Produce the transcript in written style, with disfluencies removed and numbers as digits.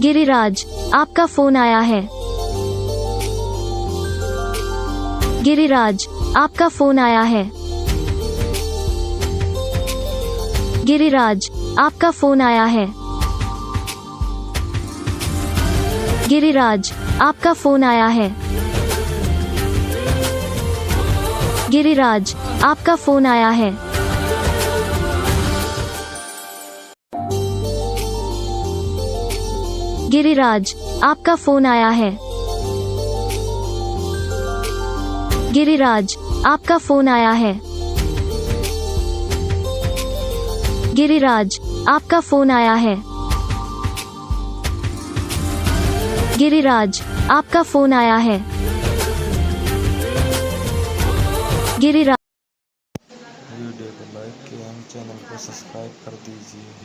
गिरिराज, आपका फोन आया है। गिरिराज, आपका फोन आया है। गिरिराज, आपका फोन आया है। गिरिराज, आपका फोन आया है। गिरिराज, आपका फोन आया है। गिरिराज, आपका फोन आया है। गिरिराज, आपका फोन आया है। गिरिराज, आपका फोन आया है। गिरिराज, आपका फोन आया है। गिरिराज। वीडियो को लाइक एवं चैनल को सब्सक्राइब कर दीजिए।